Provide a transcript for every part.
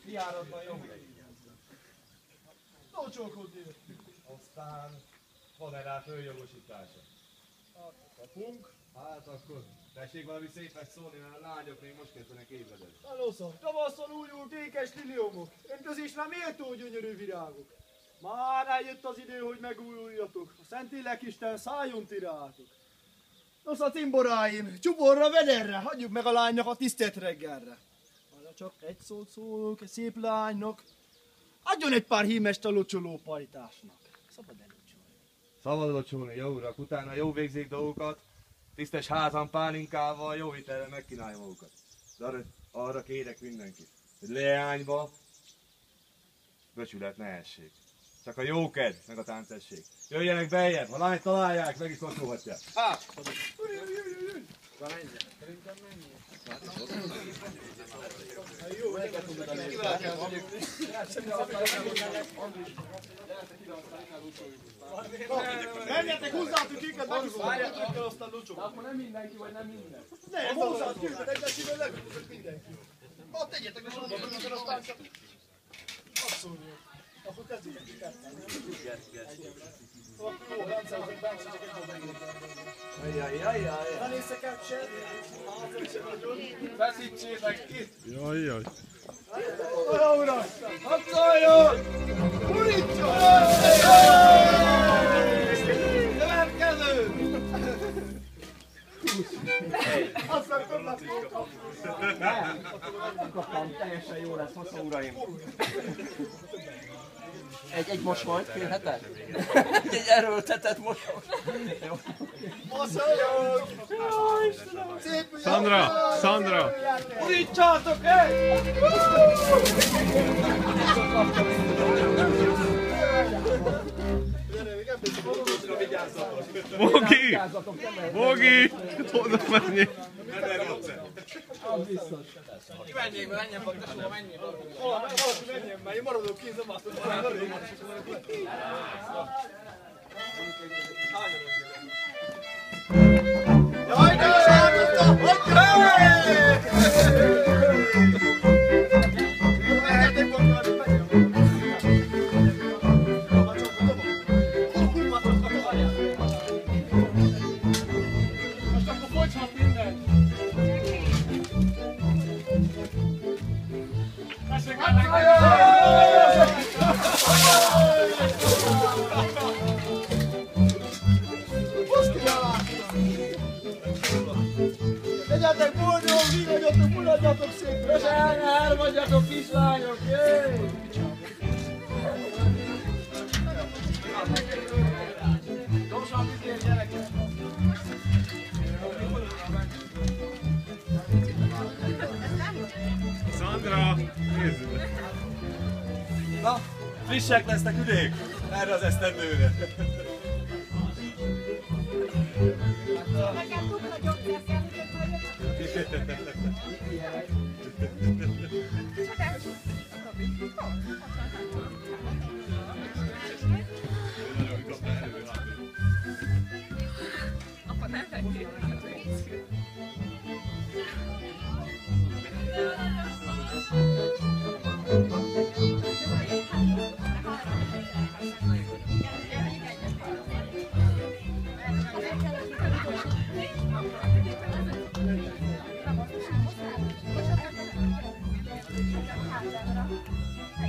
Kiáratban jó. Lócsókodni. Aztán van-e rá följogosítása? Kapunk. Hát akkor tessék valami szépet szólni, mert a lányok még most kezdenek évedni. Nosza, tavasszal újult ékes liliomok, öntözésre méltó gyönyörű virágok. Már eljött az idő, hogy megújuljatok, a Szentlélekisten szálljon ti rátok. Nosza, cimboráim, csuporra, vederre, hagyjuk meg a lánynak a tisztelt reggelre. Arra csak egy szót szólunk, egy szép lánynak, adjon egy pár hímest a locsoló pajtásnak. Szabad elocsolni. Szabad locsolni, jó urak, utána jó végzik dolgokat, tisztes házan pálinkával, jó hitelre megkínálja magukat. De arra kérek mindenkit, hogy leányba becsület ne essék. Csak a jókedv, meg a táncesség. Jöjjenek beljebb, ha lányt találják, meg is kocsolhatják. Szerintem menjél. Menjetek, húzzátok őket, megszóljátok el azt a lucsot. Akkor nem mindenki, vagy nem minden? Nem, húzzátok őket, egyesével levültök mindenki. Ha tegyetek a sorba, akkor aztán csak... Azt szóljuk. Akkor kezdjétek ketten. Jó, rendszerzünk, báncsán csak egy oldalról. Ajjajjajjaj. Ne nézzek át se. Feszítsétek ki! Jajjaj. Olyan uram! Hatszoljon! Hurítson! Következő! Azt mondtam, Nem kaptam, teljesen jó lesz, hosszú uraim. Egy mosolyt kérhetek? Egy erőltetett mosoly. mosolyog! Jó, Istenem! Szép, Szandra! Szandra! Hurítsátok el! Bogi! Bogi! Oda menjél! Az biztos. Menjél, menjen, baktasóba, menjél! Valaki menjen, mert én maradok ki, nem azt mondom. Jaj, de sárgoztam! Most akkor fogyhat minden. Tessék, Legyetek boldog, vígagyatok, mulatjatok szépen! elmondjatok kislányok, jöjj! Gyorsan vigyél, gyerekek! Szandra! Nézzük! Na, frissek lesznek üdék erre az esztendőre. Nekem tudna gyógyszerkelni, apa nem tettél.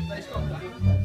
Na és kaptál?